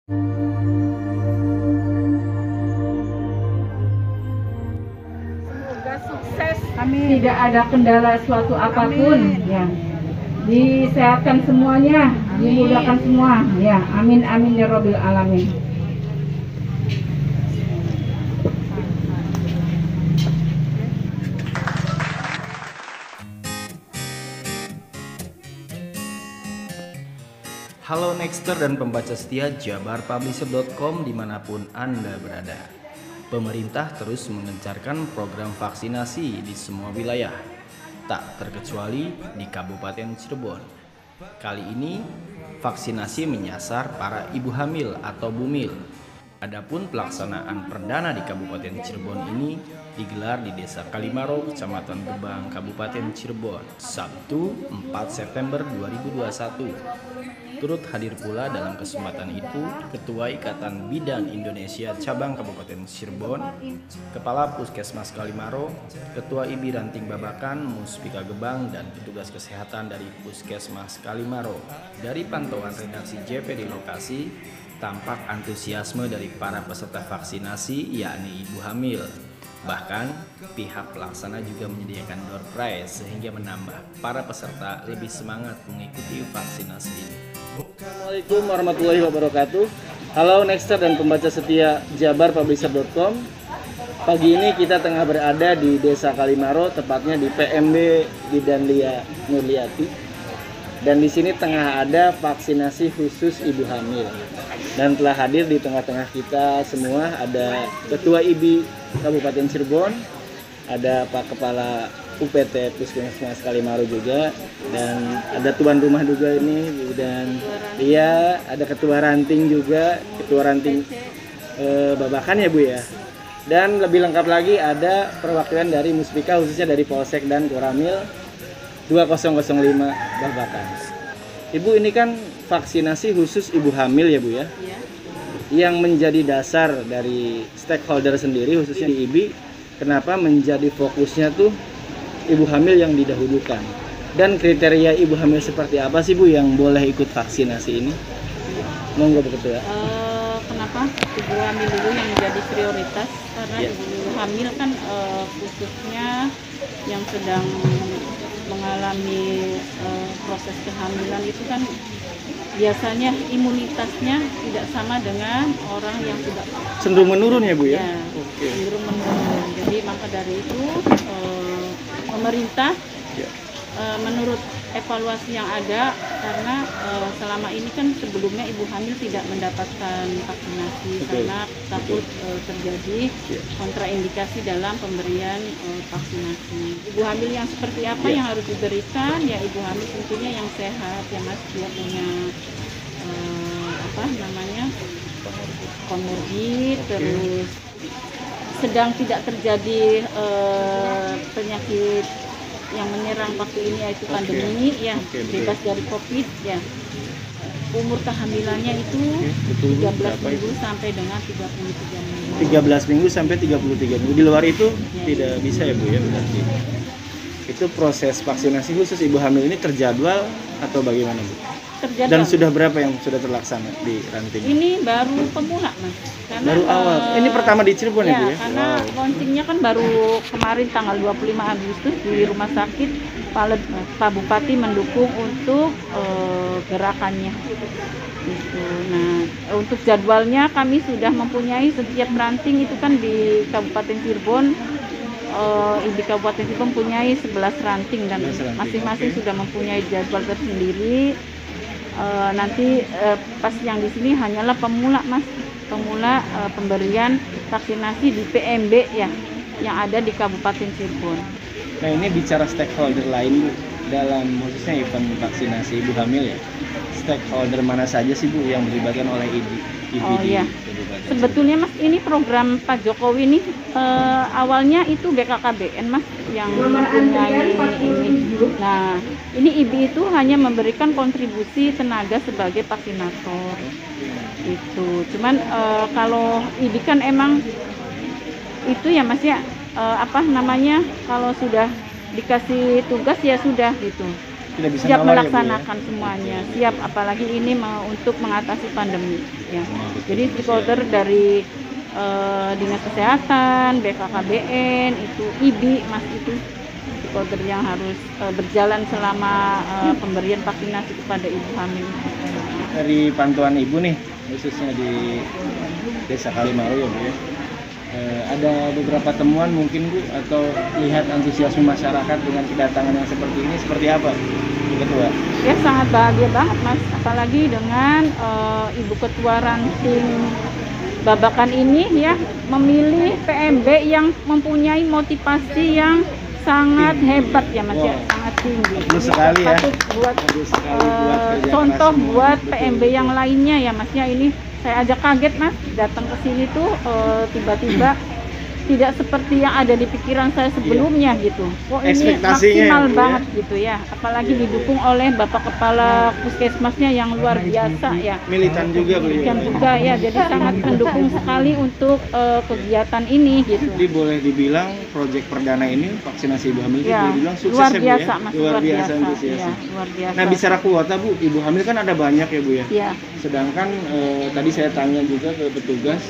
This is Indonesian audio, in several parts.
Semoga sukses, Amin. tidak ada kendala suatu apapun. Amin. Ya. Disehatkan semuanya, dimudahkan semua. Ya, amin amin ya robil alamin. Halo Nexter dan pembaca setia jabarpublisher.com dimanapun Anda berada. Pemerintah terus mengencarkan program vaksinasi di semua wilayah, tak terkecuali di Kabupaten Cirebon. Kali ini, vaksinasi menyasar para ibu hamil atau bumil. Adapun pelaksanaan perdana di Kabupaten Cirebon ini digelar di Desa Kalimaro, Kecamatan Gebang, Kabupaten Cirebon, Sabtu 4 September 2021. Turut hadir pula dalam kesempatan itu Ketua Ikatan Bidan Indonesia Cabang Kabupaten Cirebon, Kepala Puskesmas Kalimaro, Ketua IBI Ranting Babakan, Muspika Gebang, dan petugas kesehatan dari Puskesmas Kalimaro. Dari pantauan redaksi JP di lokasi, tampak antusiasme dari para peserta vaksinasi yakni ibu hamil. Bahkan pihak pelaksana juga menyediakan door prize sehingga menambah para peserta lebih semangat mengikuti vaksinasi ini. Assalamualaikum warahmatullahi wabarakatuh. Halo Nexter dan pembaca setia jabarpublisher.com. Pagi ini kita tengah berada di Desa Kalimaro, tepatnya di PMB Bidanlia Nurliati. Dan di sini tengah ada vaksinasi khusus ibu hamil. Dan telah hadir di tengah-tengah kita semua ada Ketua IBI Kabupaten Cirebon, ada Pak Kepala UPT Puskesmas Kalimaro juga, dan ada tuan rumah juga ini, dan dia ada ketua ranting juga, ketua ranting Babakan ya Bu ya. Dan lebih lengkap lagi ada perwakilan dari Muspika, khususnya dari Polsek dan Koramil 2005 Babakan. Ibu, ini kan vaksinasi khusus ibu hamil ya Bu ya? Iya. Yang menjadi dasar dari stakeholder sendiri khususnya di IBI, kenapa menjadi fokusnya tuh ibu hamil yang didahulukan, dan kriteria ibu hamil seperti apa sih Bu yang boleh ikut vaksinasi ini? Monggo Bu Ketua. Kenapa ibu hamil dulu yang menjadi prioritas? Karena ibu hamil kan khususnya yang sedang mengalami proses kehamilan itu kan biasanya imunitasnya tidak sama dengan orang yang sudah Cenderung menurun ya Bu ya? Ya, Oke. cenderung menurun. Jadi maka dari itu pemerintah menurut evaluasi yang ada, karena selama ini kan sebelumnya ibu hamil tidak mendapatkan vaksinasi. Betul. Karena takut terjadi kontraindikasi dalam pemberian vaksinasi. Ibu hamil yang seperti apa yang harus diberikan? Ya ibu hamil tentunya yang sehat, yang masih dia punya komorbid, terus sedang tidak terjadi penyakit yang menyerang waktu ini, yaitu pandemi bebas dari COVID ya. Umur kehamilannya itu 13 minggu sampai dengan 33 minggu. 13 minggu sampai 33 minggu. Di luar itu tidak bisa ya Bu ya berarti. Itu proses vaksinasi khusus ibu hamil ini terjadwal atau bagaimana Bu? Terjadwal. Dan sudah berapa yang sudah terlaksana di ranting? Ini baru pemula Mas. Karena, baru awal. Ini pertama di Cirebon ya Bu ya? Karena launchingnya kan baru kemarin tanggal 25 Agustus di Rumah Sakit Pak Bupati mendukung untuk gerakannya. Gitu. Nah, untuk jadwalnya kami sudah mempunyai setiap ranting itu kan di Kabupaten Cirebon. Di Kabupaten Cirebon mempunyai 11 ranting dan masing-masing sudah mempunyai jadwal tersendiri. Nanti pas yang di sini hanyalah pemula Mas, pemula pemberian vaksinasi di PMB ya, yang ada di Kabupaten Cirebon. Nah ini bicara stakeholder lain Bu, dalam khususnya event vaksinasi ibu hamil ya. Stakeholder mana saja sih Bu yang dilibatkan oleh IBI? Oh iya, sebetulnya Mas ini program Pak Jokowi ini awalnya itu BKKBN Mas yang mempunyai ini. Nah ini IBI itu hanya memberikan kontribusi tenaga sebagai vaksinator itu. Cuman kalau IBI kan emang itu ya Mas ya, kalau sudah dikasih tugas ya sudah gitu. tidak bisa siap ngawal ya, Bu, ya? melaksanakan semuanya, siap apalagi ini untuk mengatasi pandemi ya. Jadi stakeholder dari Dinas Kesehatan, BKKBN, itu IBI Mas, itu stakeholder yang harus berjalan selama pemberian vaksinasi kepada ibu hamil. Dari pantauan Ibu nih, khususnya di Desa Kalimaro ya Bu ya, ada beberapa temuan mungkin Bu, atau lihat antusiasme masyarakat dengan kedatangan yang seperti ini seperti apa Bu Ketua? Ya sangat bahagia banget Mas, apalagi dengan Ibu Ketua Ranting Babakan ini ya memilih PMB yang mempunyai motivasi yang sangat hebat ya Mas ya, sangat tinggi. Bagus Ini sekali ya. patut buat Bagus sekali buat kerja contoh keras semua. buat Betul. PMB yang lainnya ya Mas ya. Ini saya aja kaget Mas, datang ke sini tuh tiba-tiba tidak seperti yang ada di pikiran saya sebelumnya gitu. Oh ini Ekspektasinya maksimal ya, Bu, ya. banget gitu ya. Apalagi didukung oleh Bapak Kepala Puskesmasnya yang luar biasa ya. Militan juga Bu ya. Militan juga ya, jadi sangat mendukung sekali untuk kegiatan ini gitu. Jadi boleh dibilang proyek perdana ini vaksinasi ibu hamil Ya, boleh dibilang sukses luar ya Bu biasa ya? Mas, luar biasa ya, antusiasnya. luar biasa. Nah bicara kuota Bu, ibu hamil kan ada banyak ya Bu ya. Ya, Sedangkan tadi saya tanya juga ke petugas,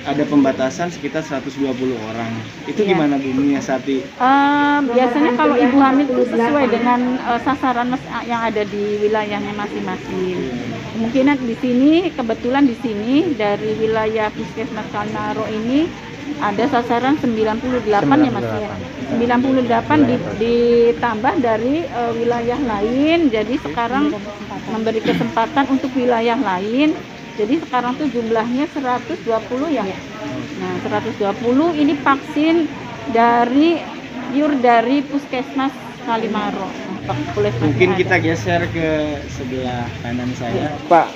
ada pembatasan sekitar 120 orang. Itu Ya. gimana Bu menyiasati? biasanya kalau ibu hamil itu sesuai dengan sasaran Mas yang ada di wilayahnya masing-masing. Kemungkinan di sini, kebetulan di sini dari wilayah Puskesmas Kalimaro ini ada sasaran 98 ya Mas ya. 98 ditambah dari wilayah lain. Jadi sekarang memberi kesempatan untuk wilayah lain. Jadi sekarang tuh jumlahnya 120 ya. Nah, 120 ini vaksin dari Puskesmas Kalimaro. Mungkin kita geser ke sebelah kanan saya. Pak,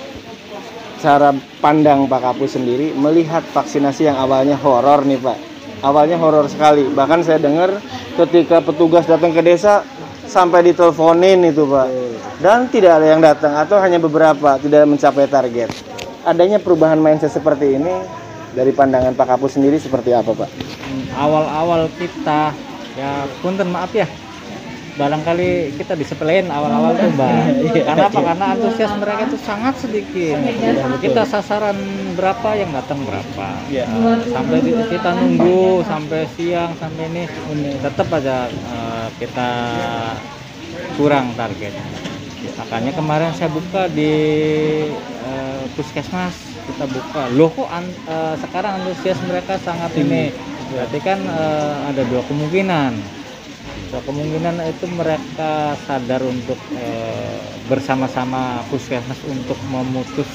cara pandang Pak Kapus sendiri melihat vaksinasi yang awalnya horor nih Pak. Awalnya horor sekali. Bahkan saya dengar ketika petugas datang ke desa sampai diteleponin itu Pak. Dan tidak ada yang datang atau hanya beberapa, tidak mencapai target. Adanya perubahan mindset seperti ini dari pandangan Pak Kapus sendiri seperti apa Pak? Awal-awal kita ya punten maaf ya, barangkali kita disepelein awal-awal tuh Mbak. Karena apa? Karena antusias mereka itu sangat sedikit. Kita sasaran berapa yang datang berapa. Sampai kita nunggu sampai siang sampai ini tetap aja kita kurang target. Makanya kemarin saya buka di Puskesmas, kita buka. Loh kok sekarang antusias mereka sangat ini. Berarti kan ada dua kemungkinan. Kemungkinan itu mereka sadar untuk bersama-sama Puskesmas untuk memutus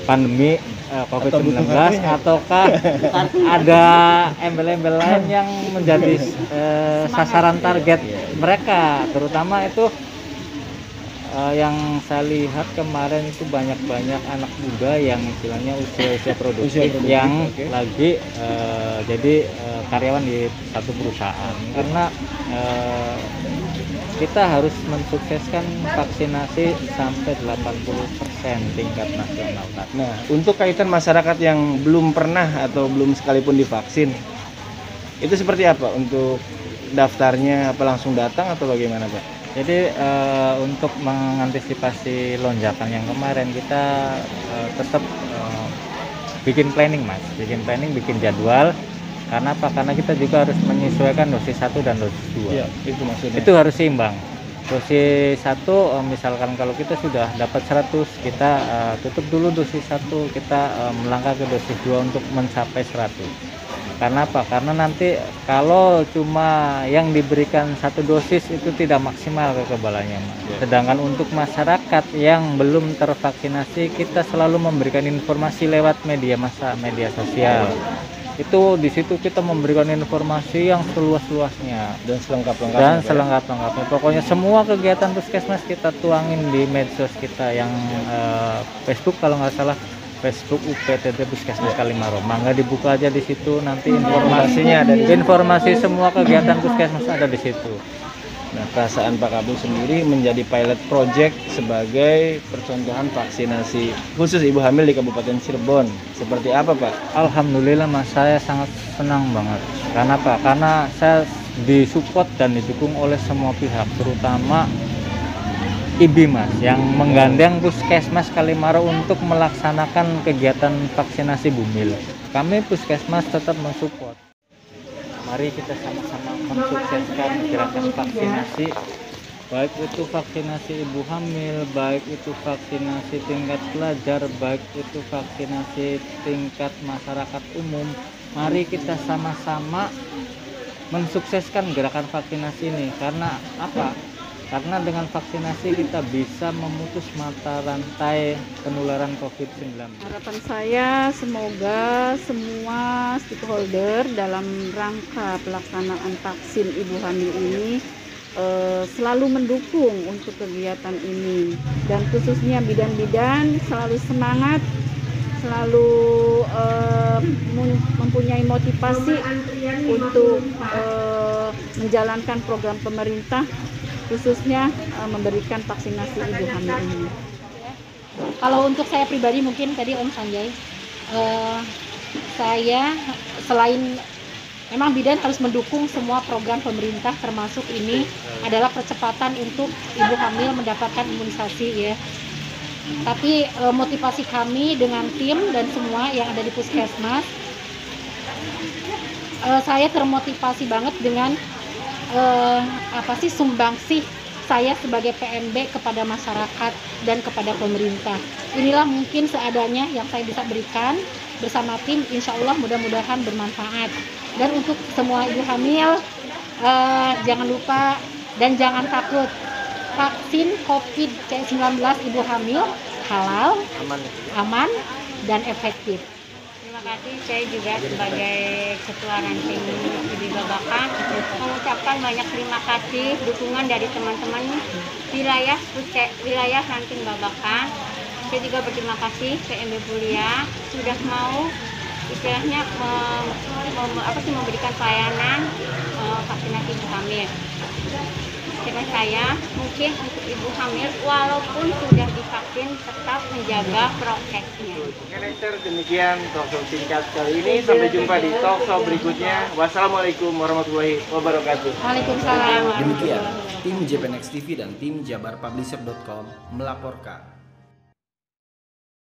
pandemi COVID-19 ataukah ada embel-embel lain yang menjadi sasaran target mereka, terutama itu yang saya lihat kemarin itu banyak anak muda yang istilahnya usia produktif yang lagi jadi karyawan di satu perusahaan, karena kita harus mensukseskan vaksinasi sampai 80% tingkat nasional. Nah, untuk kaitan masyarakat yang belum pernah atau belum sekalipun divaksin, itu seperti apa untuk daftarnya? Apa langsung datang atau bagaimana Pak? Jadi untuk mengantisipasi lonjakan yang kemarin kita tetap bikin planning Mas, bikin jadwal. Karena apa? Karena kita juga harus menyesuaikan dosis 1 dan dosis 2. Iya, itu maksudnya. Itu harus seimbang. Dosis 1 misalkan kalau kita sudah dapat 100, kita tutup dulu dosis 1, kita melangkah ke dosis 2 untuk mencapai 100. Karena apa? Karena nanti kalau cuma yang diberikan satu dosis itu tidak maksimal kekebalannya. Sedangkan untuk masyarakat yang belum tervaksinasi, kita selalu memberikan informasi lewat media sosial. Itu di situ kita memberikan informasi yang seluas-luasnya Dan selengkap-lengkapnya. Pokoknya semua kegiatan Puskesmas kita tuangin di medsos kita yang Facebook, kalau nggak salah Facebook UPTT Puskesmas Kalimaro. Mangga dibuka aja di situ, nanti informasinya ada. Informasi semua kegiatan Puskesmas ada di situ. Nah, perasaan Pak Kapus sendiri menjadi pilot project sebagai percontohan vaksinasi khusus ibu hamil di Kabupaten Cirebon. Seperti apa Pak? Alhamdulillah Mas, saya sangat senang banget. Karena apa? Karena saya disupport dan didukung oleh semua pihak, terutama IBI Mas yang menggandeng Puskesmas Kalimaro untuk melaksanakan kegiatan vaksinasi bumil. Kami Puskesmas tetap mensupport. Mari kita sama-sama mensukseskan gerakan vaksinasi, baik itu vaksinasi ibu hamil, baik itu vaksinasi tingkat pelajar, baik itu vaksinasi tingkat masyarakat umum. Mari kita sama-sama mensukseskan gerakan vaksinasi ini. Karena apa? Karena dengan vaksinasi kita bisa memutus mata rantai penularan COVID-19. Harapan saya semoga semua stakeholder dalam rangka pelaksanaan vaksin ibu hamil ini selalu mendukung untuk kegiatan ini, dan khususnya bidan-bidan selalu semangat, selalu mempunyai motivasi untuk menjalankan program pemerintah, khususnya memberikan vaksinasi ibu hamil ini. Kalau untuk saya pribadi mungkin tadi Om Sanjay, saya selain memang bidan harus mendukung semua program pemerintah, termasuk ini adalah percepatan untuk ibu hamil mendapatkan imunisasi ya. Tapi motivasi kami dengan tim dan semua yang ada di Puskesmas, saya termotivasi banget dengan sumbangsih saya sebagai PMB kepada masyarakat dan kepada pemerintah. Inilah mungkin seadanya yang saya bisa berikan bersama tim, insya Allah mudah-mudahan bermanfaat. Dan untuk semua ibu hamil, jangan lupa dan jangan takut, vaksin COVID-19 ibu hamil halal, aman, dan efektif. Terima kasih, saya juga sebagai Ketua Ranting IBI Babakan mengucapkan banyak terima kasih dukungan dari teman-teman wilayah Ranting Babakan. Saya juga berterima kasih PMB Bulia sudah mau istilahnya memberikan pelayanan vaksinasi ibu hamil. Dengan saya mungkin untuk ibu hamil walaupun sudah divaksin tetap menjaga prokesnya. Demikian talkshow singkat kali ini. Sampai jumpa di talkshow berikutnya. Wassalamualaikum warahmatullahi wabarakatuh. Waalaikumsalam. Demikian tim JPNX TV dan tim jabarpublisher.com melaporkan.